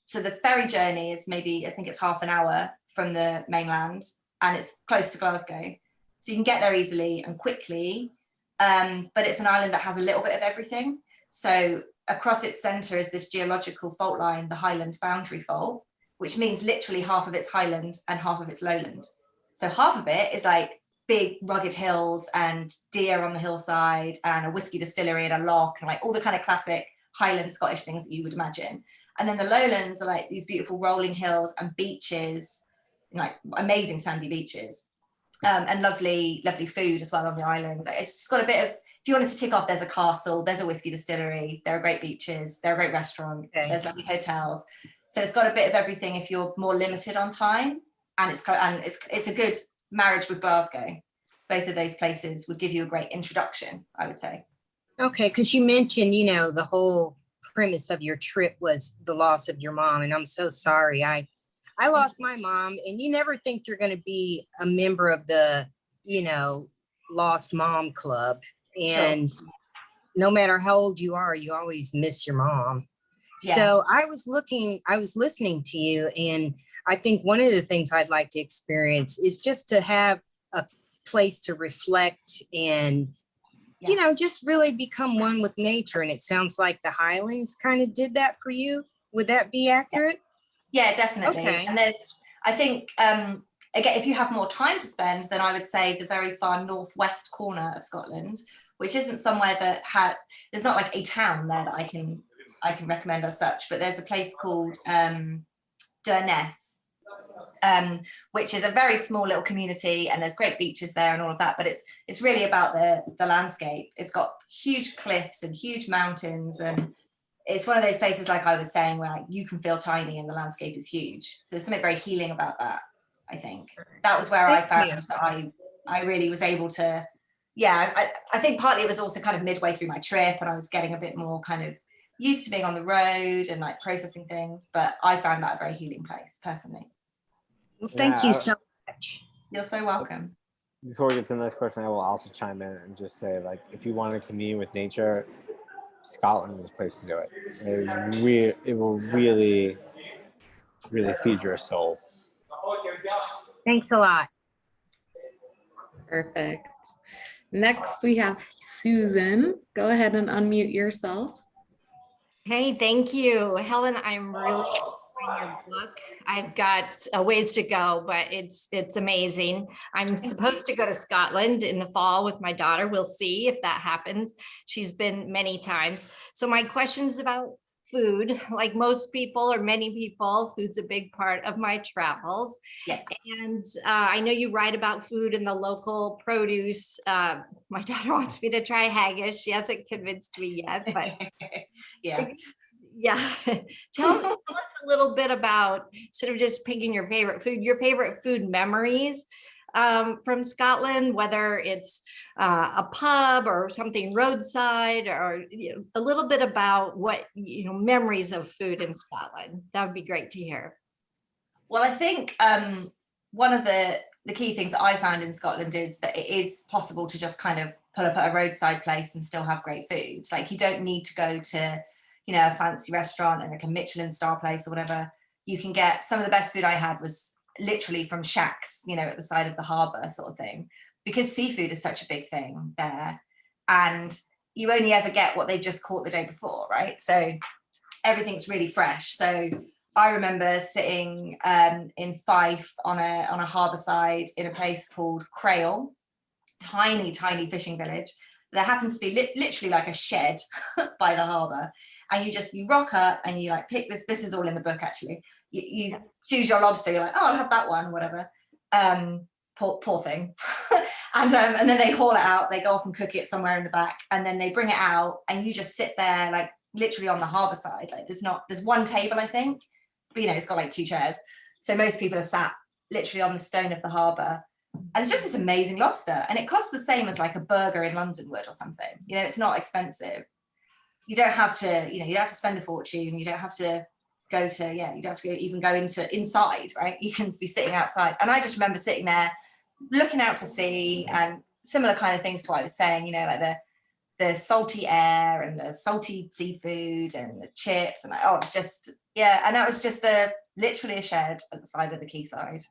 Speaker 3: so the ferry journey is maybe, I think it's half an hour from the mainland, and it's close to Glasgow. So you can get there easily and quickly, but it's an island that has a little bit of everything. So across its centre is this geological fault line, the Highland Boundary Fault, which means literally half of it's highland and half of it's lowland. So half of it is like big rugged hills and deer on the hillside and a whiskey distillery and a loch and like all the kind of classic Highland Scottish things that you would imagine. And then the lowlands are like these beautiful rolling hills and beaches, like amazing sandy beaches, and lovely food as well on the island. It's just got a bit of, if you wanted to tick off, there's a castle, there's a whiskey distillery, there are great beaches, there are great restaurants, there's lovely hotels. So it's got a bit of everything if you're more limited on time, and it's a good marriage with Glasgow. Both of those places would give you a great introduction, I would say.
Speaker 5: Okay, because you mentioned, you know, the whole premise of your trip was the loss of your mom, and I'm so sorry. I lost my mom, and you never think you're going to be a member of the, you know, Lost Mom Club. And sure, no matter how old you are, you always miss your mom. Yeah. So I was listening to you, and I think one of the things I'd like to experience is just to have a place to reflect and, you know, just really become one with nature. And it sounds like the Highlands kind of did that for you. Would that be accurate?
Speaker 3: Yeah, definitely.
Speaker 5: Okay.
Speaker 3: And I think, again, if you have more time to spend, then I would say the very far northwest corner of Scotland, which isn't somewhere that there's not like a town there that I can recommend as such, but there's a place called Durness, which is a very small little community, and there's great beaches there and all of that, but it's really about the landscape. It's got huge cliffs and huge mountains, and it's one of those places, like I was saying, where like, you can feel tiny and the landscape is huge. So there's something very healing about that, I think. That was where I found that I really was able to, yeah, I think partly it was also kind of midway through my trip and I was getting a bit more kind of used to being on the road and like processing things, but I found that a very healing place personally.
Speaker 5: Well, thank you so much.
Speaker 3: You're so welcome.
Speaker 2: Before we get to the next question, I will also chime in and just say, like, if you want to commune with nature, Scotland is a place to do it. It will really, really feed your soul.
Speaker 5: Thanks a lot.
Speaker 1: Perfect. Next, we have Susan. Go ahead and unmute yourself.
Speaker 6: Hey, thank you, Helen. I'm really enjoying your book. I've got a ways to go, but it's amazing. I'm supposed to go to Scotland in the fall with my daughter. We'll see if that happens. She's been many times. So my question is about food. Like most people or many people, food's a big part of my travels.
Speaker 3: Yeah.
Speaker 6: And I know you write about food and the local produce. My daughter wants me to try haggis. She hasn't convinced me yet, but
Speaker 3: Yeah.
Speaker 6: yeah. Tell us a little bit about, sort of just picking your favorite food memories from Scotland, whether it's a pub or something roadside, or a little bit about what memories of food in Scotland. That would be great to hear.
Speaker 3: Well, I think one of the key things that I found in Scotland is that it is possible to just kind of pull up at a roadside place and still have great foods. Like, you don't need to go to a fancy restaurant and like a Michelin star place or whatever. You can get some of the best food I had was literally from shacks, at the side of the harbour sort of thing, because seafood is such a big thing there. And you only ever get what they just caught the day before, right? So everything's really fresh. So I remember sitting in Fife on a harbour side in a place called Crail, tiny fishing village. There happens to be literally like a shed by the harbour. And you rock up and you like pick this is all in the book actually. You choose your lobster, you're like, oh, I'll have that one, whatever. Poor thing. and then they haul it out, they go off and cook it somewhere in the back, and then they bring it out and you just sit there like literally on the harbour side. Like there's one table, I think, but it's got like 2 chairs. So most people are sat literally on the stone of the harbour. And it's just this amazing lobster. And it costs the same as like a burger in London would or something. It's not expensive. You don't have to, you don't have to spend a fortune. You don't have to go to, you don't have to even go inside, right? You can be sitting outside. And I just remember sitting there looking out to sea, and similar kind of things to what I was saying, like the salty air and the salty seafood and the chips. And it's just, and that was just literally a shed at the side of the quayside.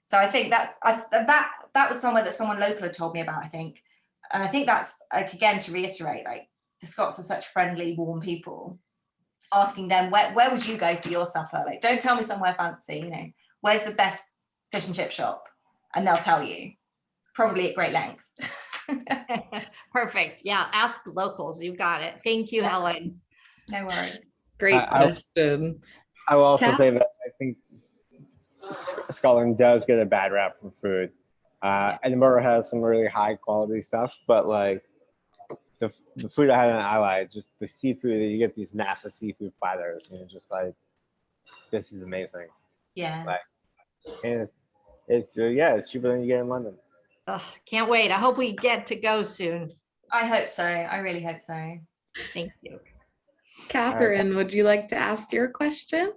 Speaker 3: So I think that was somewhere that someone local had told me about, I think. And I think that's, like, again, to reiterate, like, the Scots are such friendly, warm people. Asking them, where would you go for your supper? Like, don't tell me somewhere fancy, where's the best fish and chip shop? And they'll tell you, probably at great length.
Speaker 6: Perfect. Yeah, ask locals. You got it. Thank you, Helen.
Speaker 3: No worries.
Speaker 1: Great question.
Speaker 2: I will also say that I think Scotland does get a bad rap for food. Edinburgh has some really high quality stuff, but like the food I had in Islay, just the seafood, you get these massive seafood platters, and you're just like, this is amazing.
Speaker 3: Yeah.
Speaker 2: Like, and it's cheaper than you get in London.
Speaker 6: Oh, can't wait. I hope we get to go soon.
Speaker 3: I hope so. I really hope so.
Speaker 6: Thank you.
Speaker 1: Catherine, would you like to ask your question?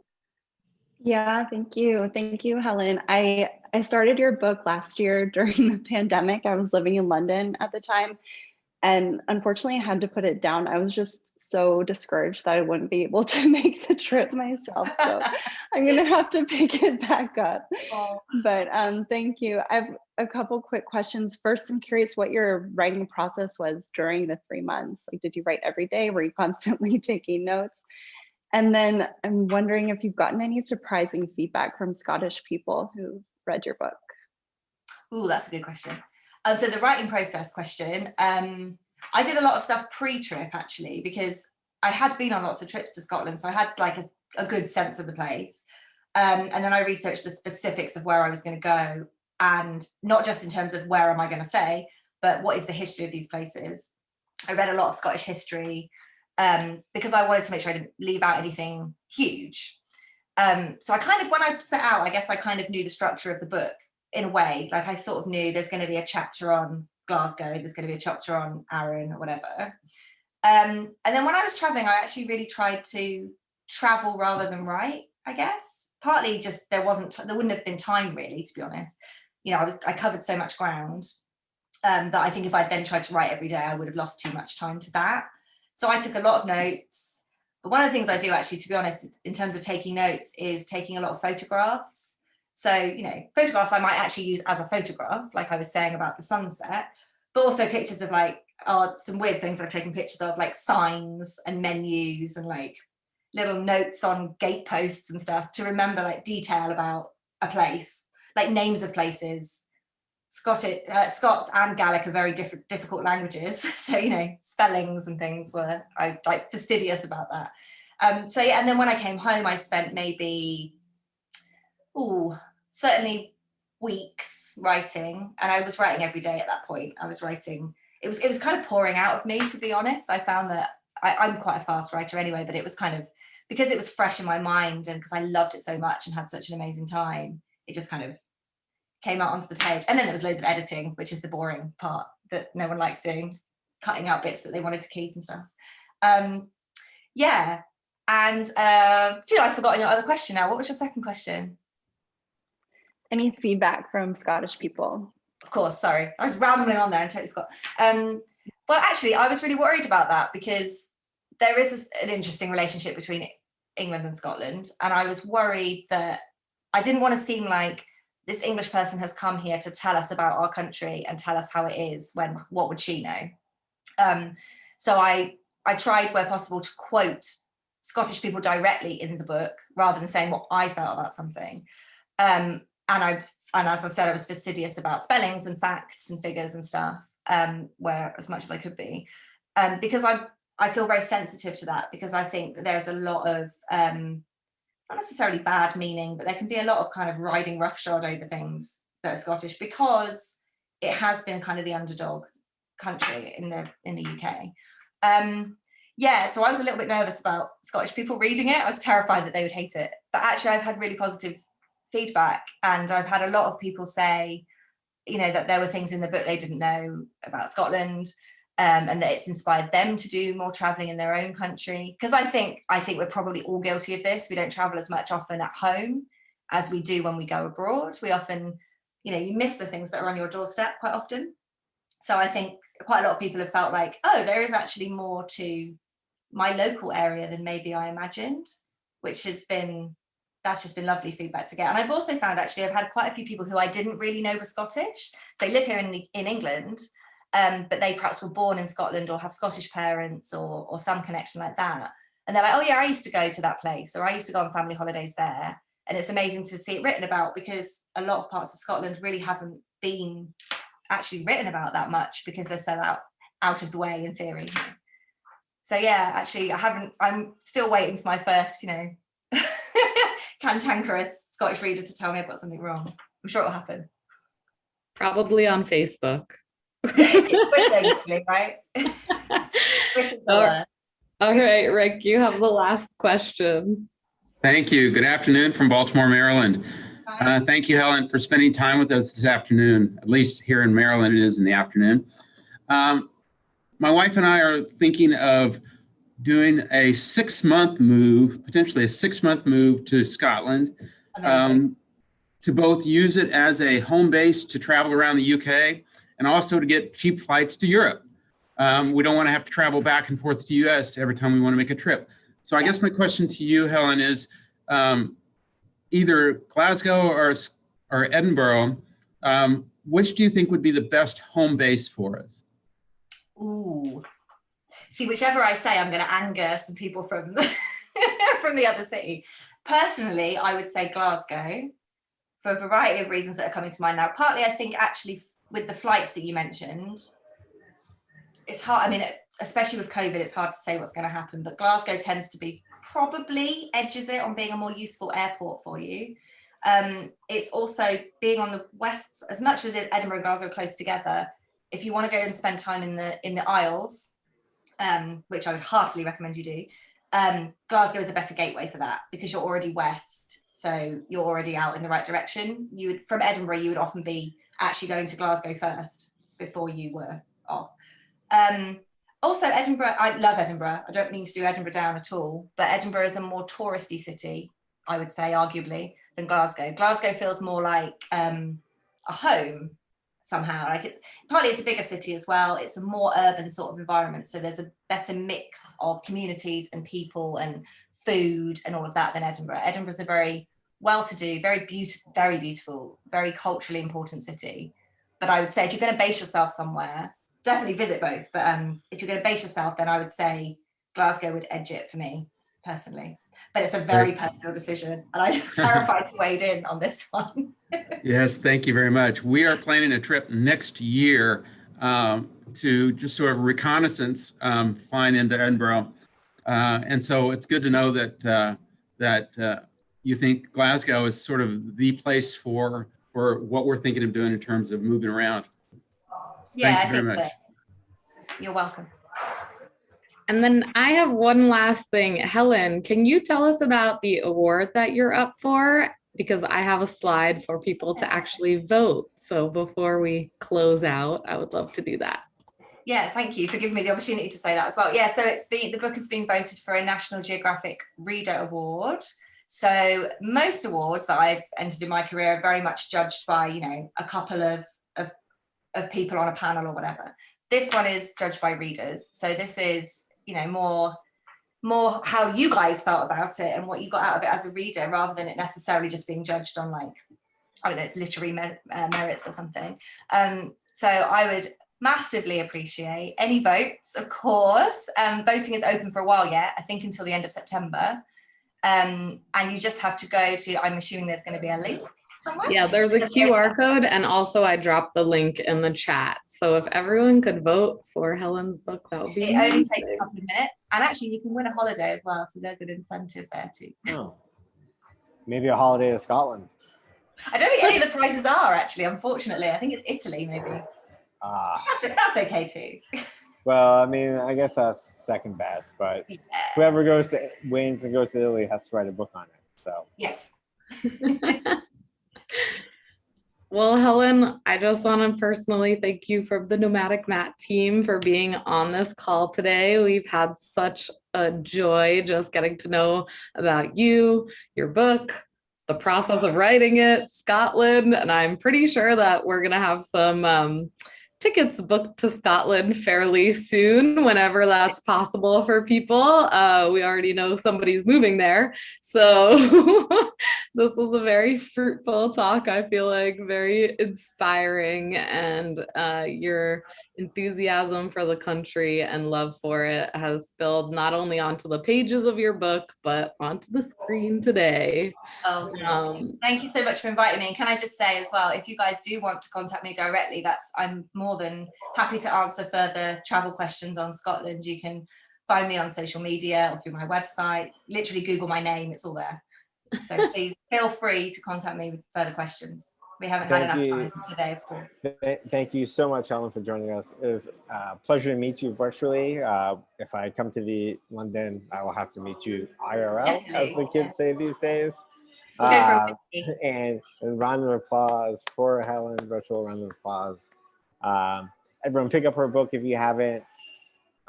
Speaker 7: Yeah, thank you. Thank you, Helen. I started your book last year during the pandemic. I was living in London at the time, and unfortunately I had to put it down. I was just so discouraged that I wouldn't be able to make the trip myself. So I'm gonna have to pick it back up.
Speaker 3: Oh.
Speaker 7: But thank you. I have a couple quick questions. First, I'm curious what your writing process was during the 3 months. Like, did you write every day? Were you constantly taking notes? And then I'm wondering if you've gotten any surprising feedback from Scottish people who read your book.
Speaker 3: Ooh, that's a good question. So the writing process question, I did a lot of stuff pre-trip actually, because I had been on lots of trips to Scotland. So I had like a good sense of the place. And then I researched the specifics of where I was going to go, and not just in terms of where am I going to say, but what is the history of these places. I read a lot of Scottish history, because I wanted to make sure I didn't leave out anything huge. So I kind of, when I set out, I guess I kind of knew the structure of the book in a way. Like, I sort of knew there's going to be a chapter on Glasgow, there's going to be a chapter on Arran or whatever. And then when I was traveling, I actually really tried to travel rather than write, I guess. Partly just there wouldn't have been time really, to be honest. You know, I covered so much ground that I think if I'd then tried to write every day, I would have lost too much time to that. So I took a lot of notes. But one of the things I do actually, to be honest, in terms of taking notes, is taking a lot of photographs. So, you know, photographs I might actually use as a photograph, like I was saying about the sunset, but also pictures of like, some weird things I've taken pictures of, like signs and menus and like little notes on gateposts and stuff to remember like detail about a place, like names of places. Scots and Gaelic are very difficult languages. So, you know, spellings and things I like fastidious about that. So yeah, and then when I came home, I spent maybe, certainly weeks writing, and I was writing every day at that point. I was writing, it was kind of pouring out of me, to be honest. I found that I'm quite a fast writer anyway, but it was kind of, because it was fresh in my mind and because I loved it so much and had such an amazing time, it just kind of came out onto the page. And then there was loads of editing, which is the boring part that no one likes doing, cutting out bits that they wanted to keep and stuff. Yeah. And I've forgotten your other question now. What was your second question?
Speaker 7: Any feedback from Scottish people?
Speaker 3: Of course, sorry. I was rambling on there and totally forgot. Well, actually, I was really worried about that because there is an interesting relationship between England and Scotland. And I was worried that I didn't want to seem like this English person has come here to tell us about our country and tell us how it is, when what would she know? So I tried where possible to quote Scottish people directly in the book rather than saying what I felt about something. And as I said, I was fastidious about spellings and facts and figures and stuff, where as much as I could be, because I feel very sensitive to that, because I think that there's a lot of not necessarily bad meaning, but there can be a lot of kind of riding roughshod over things that are Scottish, because it has been kind of the underdog country in the UK. Yeah, so I was a little bit nervous about Scottish people reading it. I was terrified that they would hate it, but actually I've had really positive feedback, and I've had a lot of people say, you know, that there were things in the book they didn't know about Scotland, and that it's inspired them to do more traveling in their own country. Because I think we're probably all guilty of this. We don't travel as much often at home as we do when we go abroad. We often, you know, you miss the things that are on your doorstep quite often. So I think quite a lot of people have felt like, oh, there is actually more to my local area than maybe I imagined, which has been, that's just been lovely feedback to get. And I've also found, actually, I've had quite a few people who I didn't really know were Scottish. They live here in England, but they perhaps were born in Scotland or have Scottish parents or some connection like that. And they're like, oh yeah, I used to go to that place, or I used to go on family holidays there. And it's amazing to see it written about, because a lot of parts of Scotland really haven't been actually written about that much, because they're so out of the way in theory. So yeah, actually I'm still waiting for my first, you know, cantankerous Scottish reader to tell me I've got something wrong. I'm sure it'll happen.
Speaker 1: Probably on Facebook.
Speaker 3: Twitter, right?
Speaker 1: All right, Rick, you have the last question.
Speaker 8: Thank you. Good afternoon from Baltimore, Maryland. Thank you, Helen, for spending time with us this afternoon. At least here in Maryland, it is in the afternoon. My wife and I are thinking of doing a 6-month move, potentially a 6-month move to Scotland, to both use it as a home base to travel around the UK and also to get cheap flights to Europe. We don't want to have to travel back and forth to the US every time we want to make a trip. So I guess my question to you, Helen, is either Glasgow or Edinburgh, which do you think would be the best home base for us?
Speaker 3: Ooh. See, whichever I say, I'm going to anger some people from from the other city. Personally, I would say Glasgow, for a variety of reasons that are coming to mind now. Partly, I think, actually, with the flights that you mentioned, it's hard. I mean, especially with COVID, it's hard to say what's going to happen. But Glasgow tends to be, probably edges it on being a more useful airport for you. It's also being on the west, as much as Edinburgh and Glasgow are close together. If you want to go and spend time in the Isles, which I would heartily recommend you do, Glasgow is a better gateway for that, because you're already west, so you're already out in the right direction. From Edinburgh, you would often be actually going to Glasgow first before you were off. Also, Edinburgh, I love Edinburgh. I don't mean to do Edinburgh down at all, but Edinburgh is a more touristy city, I would say, arguably, than Glasgow. Glasgow feels more like a home somehow. Like it's a bigger city as well. It's a more urban sort of environment. So there's a better mix of communities and people and food and all of that than Edinburgh. Edinburgh's a very well-to-do, very beautiful, very culturally important city. But I would say if you're going to base yourself somewhere, definitely visit both. But if you're going to base yourself, then I would say Glasgow would edge it for me personally. But it's a very personal decision, and I'm terrified to wade in on this one.
Speaker 8: Yes, thank you very much. We are planning a trip next year to just sort of reconnaissance, flying into Edinburgh. And so it's good to know that you think Glasgow is sort of the place for what we're thinking of doing in terms of moving around.
Speaker 3: Yeah,
Speaker 8: Thank you very much.
Speaker 3: So. You're welcome.
Speaker 1: And then I have one last thing. Helen, can you tell us about the award that you're up for? Because I have a slide for people to actually vote. So before we close out, I would love to do that.
Speaker 3: Yeah, thank you for giving me the opportunity to say that as well. Yeah, so the book has been voted for a National Geographic Reader Award. So most awards that I've entered in my career are very much judged by, a couple of people on a panel or whatever. This one is judged by readers. So this is, more how you guys felt about it and what you got out of it as a reader, rather than it necessarily just being judged on it's literary merits or something. So I would massively appreciate any votes, of course. Voting is open for a while yet, I think until the end of September. And you just have to go to, I'm assuming there's going to be a link somewhere.
Speaker 1: Yeah, there's a QR code, and also I dropped the link in the chat. So if everyone could vote for Helen's book, that would be amazing.
Speaker 3: It only takes a couple of minutes, and actually you can win a holiday as well, so there's an incentive there too.
Speaker 2: Oh, maybe a holiday to Scotland.
Speaker 3: I don't think any of the prizes are actually, unfortunately. I think it's Italy, maybe. That's okay too.
Speaker 2: Well, I mean, I guess that's second best, but whoever wins and goes to Italy has to write a book on it. So
Speaker 3: yes.
Speaker 1: Well, Helen, I just want to personally thank you from the Nomadic Matt team for being on this call today. We've had such a joy just getting to know about you, your book, the process of writing it, Scotland, and I'm pretty sure that we're going to have some tickets booked to Scotland fairly soon, whenever that's possible for people. We already know somebody's moving there. So this was a very fruitful talk. I feel like very inspiring, and your enthusiasm for the country and love for it has spilled not only onto the pages of your book, but onto the screen today.
Speaker 3: Thank you so much for inviting me. And can I just say as well, if you guys do want to contact me directly, I'm more than happy to answer further travel questions on Scotland. You can find me on social media or through my website. Literally Google my name, it's all there. So please feel free to contact me with further questions. We haven't had enough time today, of course.
Speaker 2: Thank you so much, Helen, for joining us. It was a pleasure to meet you virtually. If I come to London, I will have to meet you IRL, definitely, as the kids say these days. And a round of applause for Helen, virtual round of applause. Everyone pick up her book if you haven't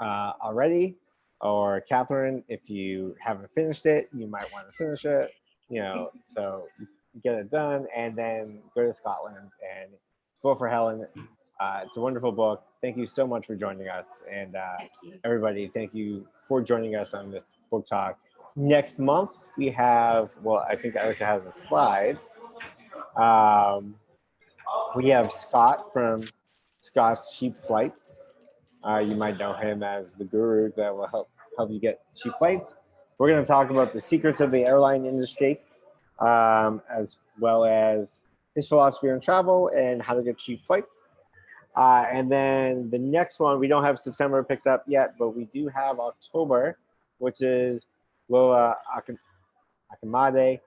Speaker 2: already, or Catherine, if you haven't finished it, you might want to finish it, so get it done, and then go to Scotland and vote for Helen. It's a wonderful book. Thank you so much for joining us, and everybody, thank you for joining us on this book talk. Next month we have, I think Erica has a slide. We have Scott from Scott's Cheap Flights. You might know him as the guru that will help you get cheap flights. We're going to talk about the secrets of the airline industry, as well as his philosophy on travel and how to get cheap flights. And then the next one, we don't have September picked up yet, but we do have October, which is Lola Akinmade,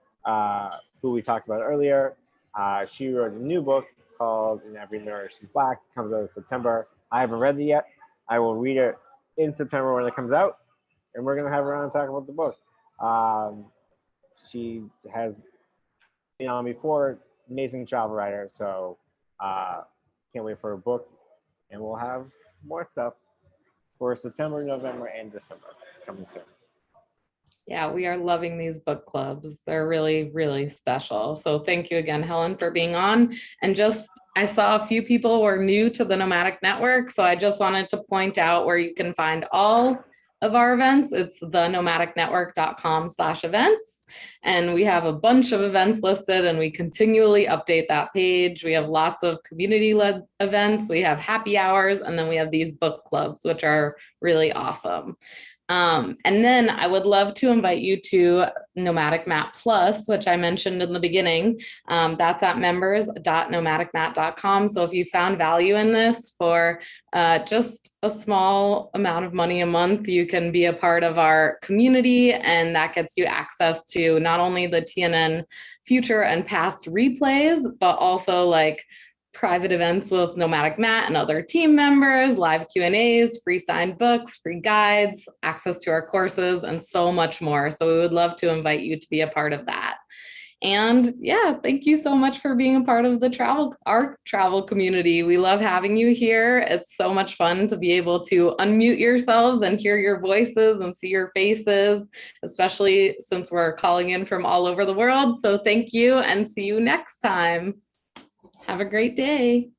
Speaker 2: who we talked about earlier. She wrote a new book called In Every Mirror She's Black. It comes out in September. I haven't read it yet. I will read it in September when it comes out, and we're going to have her on and talk about the book. She has been on before, amazing travel writer, so can't wait for her book. And we'll have more stuff for September, November, and December coming soon.
Speaker 1: Yeah, we are loving these book clubs. They're really, really special. So thank you again, Helen, for being on. And just, I saw a few people were new to the Nomadic Network. So I just wanted to point out where you can find all of our events. It's thenomadicnetwork.com/events. And we have a bunch of events listed and we continually update that page. We have lots of community-led events. We have happy hours, and then we have these book clubs, which are really awesome. And then I would love to invite you to Nomadic Matt Plus, which I mentioned in the beginning. That's at members.nomadicmatt.com. So if you found value in this for just a small amount of money a month, you can be a part of our community, and that gets you access to not only the TNN future and past replays, but also like private events with Nomadic Matt and other team members, live Q&As, free signed books, free guides, access to our courses, and so much more. So we would love to invite you to be a part of that. And yeah, thank you so much for being a part of our travel community. We love having you here. It's so much fun to be able to unmute yourselves and hear your voices and see your faces, especially since we're calling in from all over the world. So thank you, and see you next time. Have a great day.